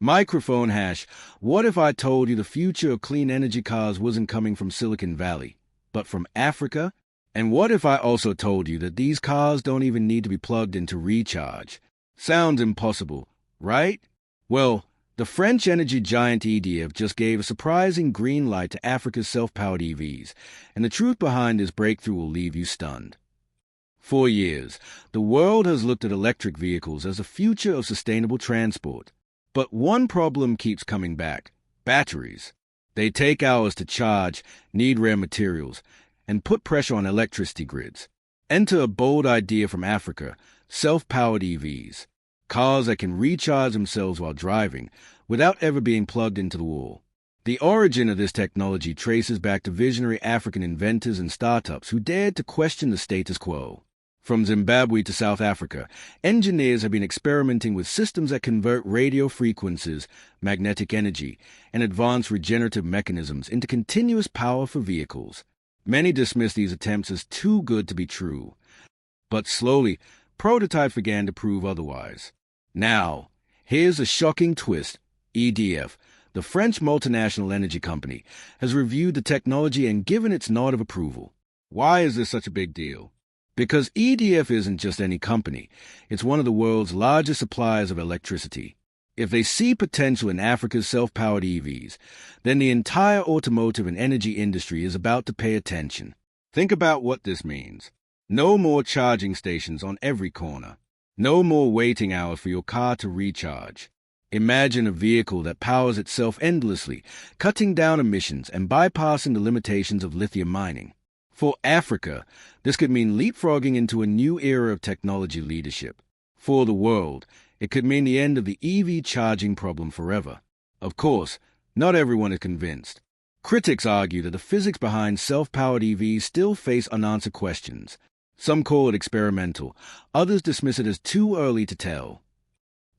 Microphone hash. What if I told you the future of clean energy cars wasn't coming from Silicon Valley, but from Africa? And what if I also told you that these cars don't even need to be plugged in to recharge? Sounds impossible, right? Well, the French energy giant EDF just gave a surprising green light to Africa's self-powered EVs, and the truth behind this breakthrough will leave you stunned. For years, the world has looked at electric vehicles as the future of sustainable transport. But one problem keeps coming back: batteries. They take hours to charge, need rare materials, and put pressure on electricity grids. Enter a bold idea from Africa: self-powered EVs. Cars that can recharge themselves while driving, without ever being plugged into the wall. The origin of this technology traces back to visionary African inventors and startups who dared to question the status quo. From Zimbabwe to South Africa, engineers have been experimenting with systems that convert radio frequencies, magnetic energy, and advanced regenerative mechanisms into continuous power for vehicles. Many dismiss these attempts as too good to be true. But slowly, prototypes began to prove otherwise. Now, here's a shocking twist. EDF, the French multinational energy company, has reviewed the technology and given its nod of approval. Why is this such a big deal? Because EDF isn't just any company, it's one of the world's largest suppliers of electricity. If they see potential in Africa's self-powered EVs, then the entire automotive and energy industry is about to pay attention. Think about what this means. No more charging stations on every corner. No more waiting hours for your car to recharge. Imagine a vehicle that powers itself endlessly, cutting down emissions and bypassing the limitations of lithium mining. For Africa, this could mean leapfrogging into a new era of technology leadership. For the world, it could mean the end of the EV charging problem forever. Of course, not everyone is convinced. Critics argue that the physics behind self-powered EVs still face unanswered questions. Some call it experimental, others dismiss it as too early to tell.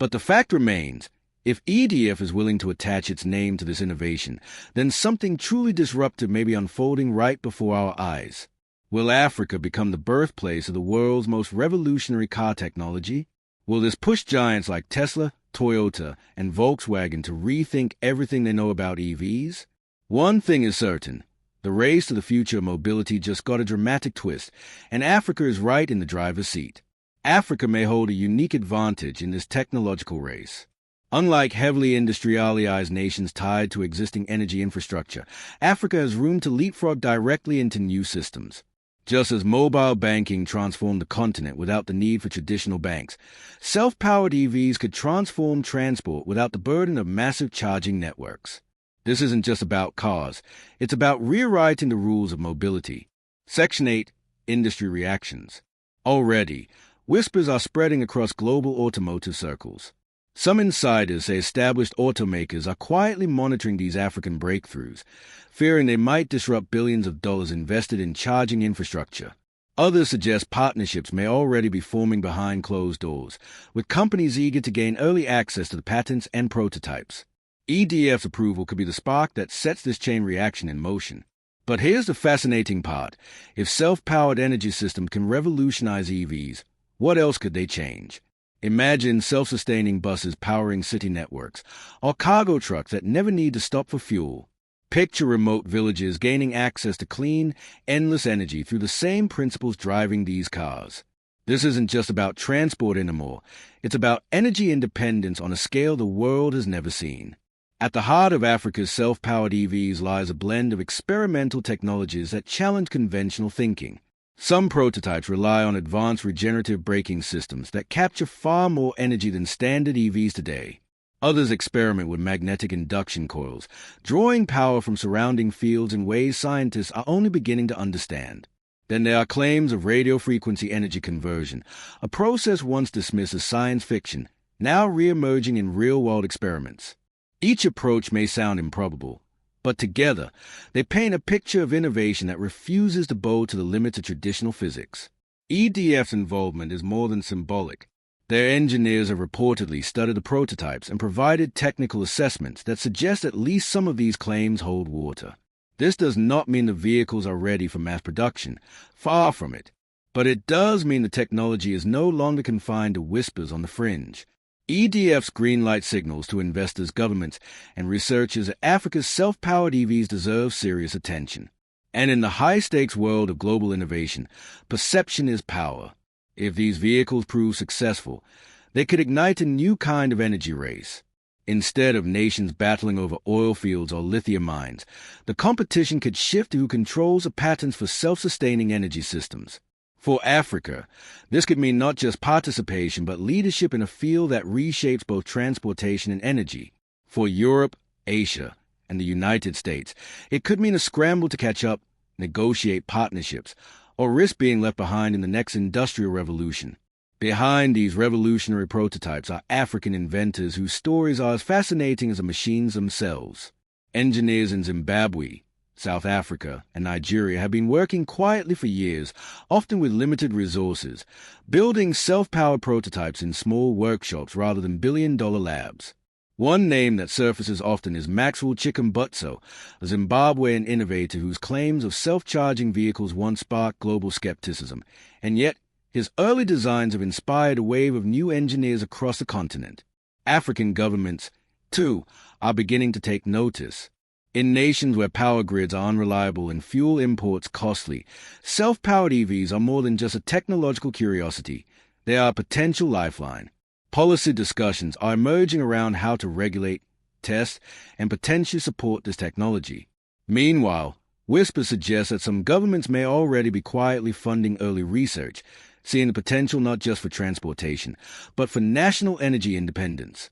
But the fact remains, if EDF is willing to attach its name to this innovation, then something truly disruptive may be unfolding right before our eyes. Will Africa become the birthplace of the world's most revolutionary car technology? Will this push giants like Tesla, Toyota, and Volkswagen to rethink everything they know about EVs? One thing is certain: the race to the future of mobility just got a dramatic twist, and Africa is right in the driver's seat. Africa may hold a unique advantage in this technological race. Unlike heavily industrialized nations tied to existing energy infrastructure, Africa has room to leapfrog directly into new systems. Just as mobile banking transformed the continent without the need for traditional banks, self-powered EVs could transform transport without the burden of massive charging networks. This isn't just about cars, it's about rewriting the rules of mobility. Section 8. Industry Reactions. Already, whispers are spreading across global automotive circles. Some insiders say established automakers are quietly monitoring these African breakthroughs, fearing they might disrupt billions of dollars invested in charging infrastructure. Others suggest partnerships may already be forming behind closed doors, with companies eager to gain early access to the patents and prototypes. EDF's approval could be the spark that sets this chain reaction in motion. But here's the fascinating part. If self-powered energy systems can revolutionize EVs, what else could they change? Imagine self-sustaining buses powering city networks, or cargo trucks that never need to stop for fuel. Picture remote villages gaining access to clean, endless energy through the same principles driving these cars. This isn't just about transport anymore. It's about energy independence on a scale the world has never seen. At the heart of Africa's self-powered EVs lies a blend of experimental technologies that challenge conventional thinking. Some prototypes rely on advanced regenerative braking systems that capture far more energy than standard EVs today. Others experiment with magnetic induction coils, drawing power from surrounding fields in ways scientists are only beginning to understand. Then there are claims of radio frequency energy conversion, a process once dismissed as science fiction, now re-emerging in real-world experiments. Each approach may sound improbable, but together, they paint a picture of innovation that refuses to bow to the limits of traditional physics. EDF's involvement is more than symbolic. Their engineers have reportedly studied the prototypes and provided technical assessments that suggest at least some of these claims hold water. This does not mean the vehicles are ready for mass production, far from it. But it does mean the technology is no longer confined to whispers on the fringe. EDF's green light signals to investors, governments, and researchers that Africa's self-powered EVs deserve serious attention. And in the high-stakes world of global innovation, perception is power. If these vehicles prove successful, they could ignite a new kind of energy race. Instead of nations battling over oil fields or lithium mines, the competition could shift to who controls the patents for self-sustaining energy systems. For Africa, this could mean not just participation but leadership in a field that reshapes both transportation and energy. For Europe, Asia, and the United States, it could mean a scramble to catch up, negotiate partnerships, or risk being left behind in the next industrial revolution. Behind these revolutionary prototypes are African inventors whose stories are as fascinating as the machines themselves. Engineers in Zimbabwe, South Africa, and Nigeria have been working quietly for years, often with limited resources, building self-powered prototypes in small workshops rather than billion-dollar labs. One name that surfaces often is Maxwell Chikumbutso, a Zimbabwean innovator whose claims of self-charging vehicles once sparked global skepticism, and yet his early designs have inspired a wave of new engineers across the continent. African governments, too, are beginning to take notice. In nations where power grids are unreliable and fuel imports costly, self-powered EVs are more than just a technological curiosity. They are a potential lifeline. Policy discussions are emerging around how to regulate, test, and potentially support this technology. Meanwhile, whispers suggest that some governments may already be quietly funding early research, seeing the potential not just for transportation, but for national energy independence.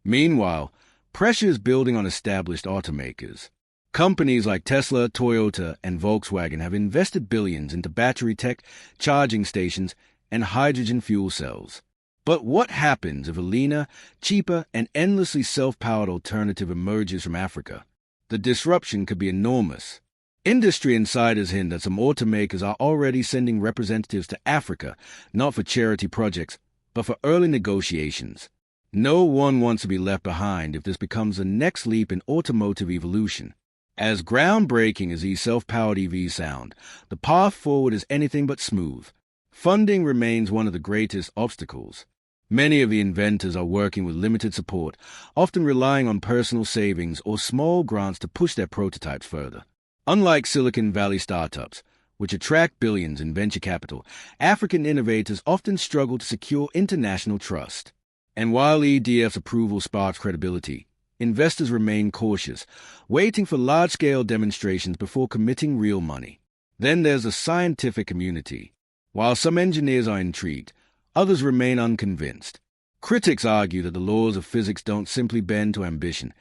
Meanwhile, pressure is building on established automakers. Companies like Tesla, Toyota, and Volkswagen have invested billions into battery tech, charging stations, and hydrogen fuel cells. But what happens if a leaner, cheaper, and endlessly self-powered alternative emerges from Africa? The disruption could be enormous. Industry insiders hint that some automakers are already sending representatives to Africa, not for charity projects, but for early negotiations. No one wants to be left behind if this becomes the next leap in automotive evolution. As groundbreaking as these self-powered EVs sound, the path forward is anything but smooth. Funding remains one of the greatest obstacles. Many of the inventors are working with limited support, often relying on personal savings or small grants to push their prototypes further. Unlike Silicon Valley startups, which attract billions in venture capital, African innovators often struggle to secure international trust. And while EDF's approval sparks credibility, investors remain cautious, waiting for large-scale demonstrations before committing real money. Then there's the scientific community. While some engineers are intrigued, others remain unconvinced. Critics argue that the laws of physics don't simply bend to ambition,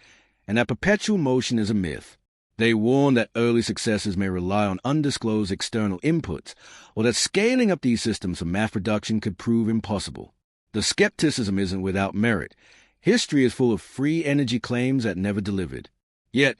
and that perpetual motion is a myth. They warn that early successes may rely on undisclosed external inputs, or that scaling up these systems for mass production could prove impossible. The skepticism isn't without merit. History is full of free energy claims that never delivered. Yet,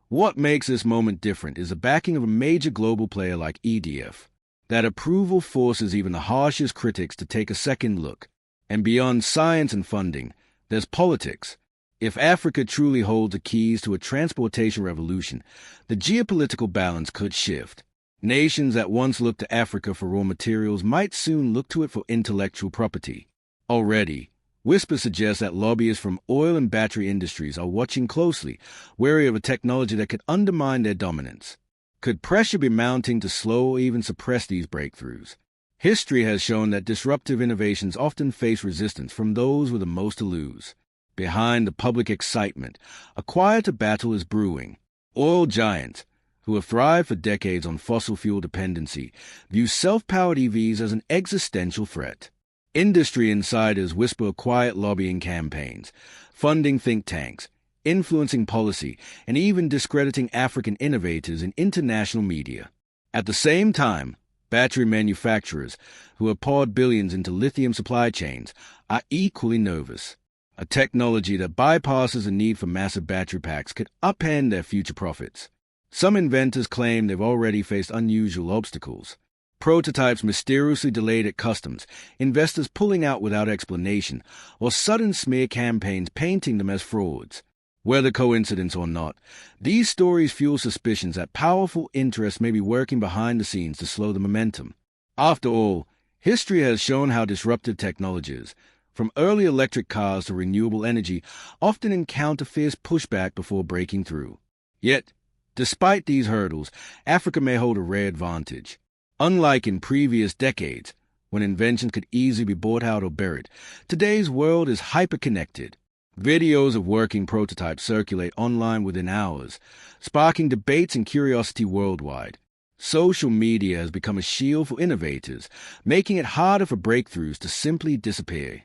what makes this moment different is the backing of a major global player like EDF. That approval forces even the harshest critics to take a second look. And beyond science and funding, there's politics. If Africa truly holds the keys to a transportation revolution, the geopolitical balance could shift. Nations that once looked to Africa for raw materials might soon look to it for intellectual property. Already, whispers suggest that lobbyists from oil and battery industries are watching closely, wary of a technology that could undermine their dominance. Could pressure be mounting to slow or even suppress these breakthroughs? History has shown that disruptive innovations often face resistance from those with the most to lose. Behind the public excitement, a quieter battle is brewing. Oil giants, who have thrived for decades on fossil fuel dependency, view self-powered EVs as an existential threat. Industry insiders whisper quiet lobbying campaigns, funding think tanks, influencing policy, and even discrediting African innovators in international media. At the same time, battery manufacturers, who have poured billions into lithium supply chains, are equally nervous. A technology that bypasses the need for massive battery packs could upend their future profits. Some inventors claim they've already faced unusual obstacles. Prototypes mysteriously delayed at customs, investors pulling out without explanation, or sudden smear campaigns painting them as frauds. Whether coincidence or not, these stories fuel suspicions that powerful interests may be working behind the scenes to slow the momentum. After all, history has shown how disruptive technologies, from early electric cars to renewable energy, often encounter fierce pushback before breaking through. Yet, despite these hurdles, Africa may hold a rare advantage. Unlike in previous decades, when inventions could easily be bought out or buried, today's world is hyper-connected. Videos of working prototypes circulate online within hours, sparking debates and curiosity worldwide. Social media has become a shield for innovators, making it harder for breakthroughs to simply disappear.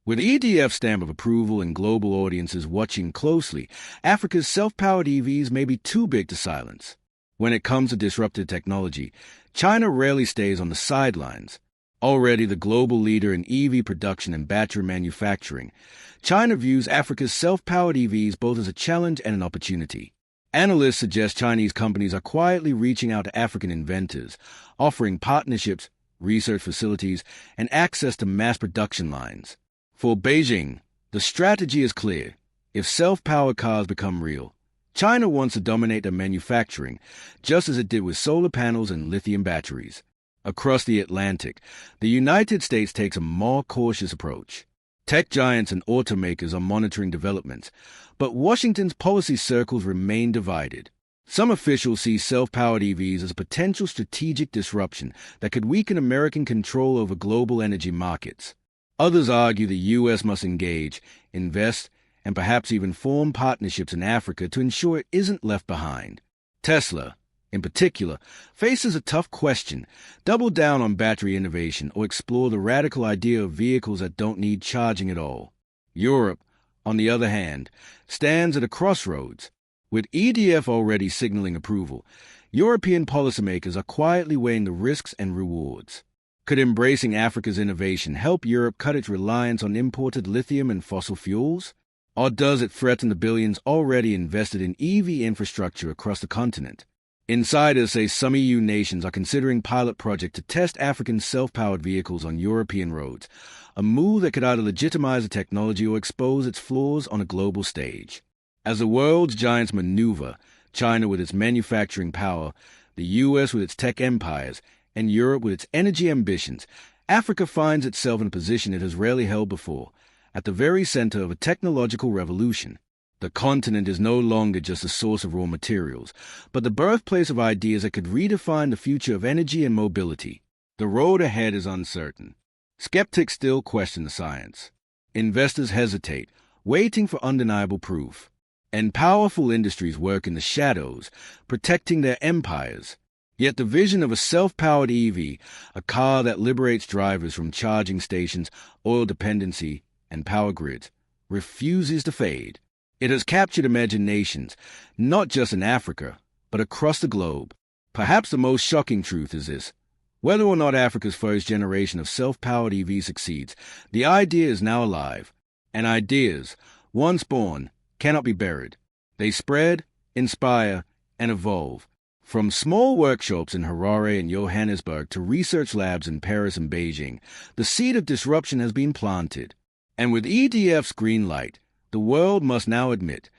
With EDF's stamp of approval and global audiences watching closely, Africa's self-powered EVs may be too big to silence. When it comes to disruptive technology, China rarely stays on the sidelines. Already the global leader in EV production and battery manufacturing, China views Africa's self-powered EVs both as a challenge and an opportunity. Analysts suggest Chinese companies are quietly reaching out to African inventors, offering partnerships, research facilities, and access to mass production lines. For Beijing, the strategy is clear. If self-powered cars become real, China wants to dominate their manufacturing, just as it did with solar panels and lithium batteries. Across the Atlantic, the United States takes a more cautious approach. Tech giants and automakers are monitoring developments, but Washington's policy circles remain divided. Some officials see self-powered EVs as a potential strategic disruption that could weaken American control over global energy markets. Others argue the U.S. must engage, invest, and perhaps even form partnerships in Africa to ensure it isn't left behind. Tesla, in particular, faces a tough question: double down on battery innovation or explore the radical idea of vehicles that don't need charging at all. Europe, on the other hand, stands at a crossroads. With EDF already signaling approval, European policymakers are quietly weighing the risks and rewards. Could embracing Africa's innovation help Europe cut its reliance on imported lithium and fossil fuels? Or does it threaten the billions already invested in EV infrastructure across the continent? Insiders say some EU nations are considering pilot projects to test African self-powered vehicles on European roads, a move that could either legitimize the technology or expose its flaws on a global stage. As the world's giants maneuver, China with its manufacturing power, the US with its tech empires, and Europe with its energy ambitions, Africa finds itself in a position it has rarely held before, at the very center of a technological revolution. The continent is no longer just a source of raw materials, but the birthplace of ideas that could redefine the future of energy and mobility. The road ahead is uncertain. Skeptics still question the science. Investors hesitate, waiting for undeniable proof. And powerful industries work in the shadows, protecting their empires. Yet the vision of a self-powered EV, a car that liberates drivers from charging stations, oil dependency, and power grids, refuses to fade. It has captured imaginations, not just in Africa, but across the globe. Perhaps the most shocking truth is this: whether or not Africa's first generation of self-powered EV succeeds, the idea is now alive. And ideas, once born, cannot be buried. They spread, inspire, and evolve. From small workshops in Harare and Johannesburg to research labs in Paris and Beijing, the seed of disruption has been planted. And with EDF's green light, the world must now admit,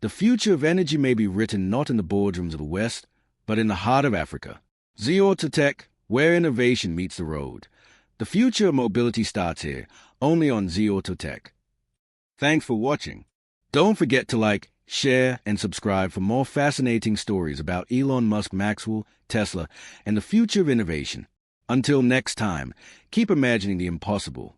the future of energy may be written not in the boardrooms of the West, but in the heart of Africa. Autotech, where innovation meets the road. The future of mobility starts here, only on Autotech. Thanks for watching. Don't forget to like, share, and subscribe for more fascinating stories about Elon Musk, Maxwell, Tesla, and the future of innovation. Until next time, keep imagining the impossible.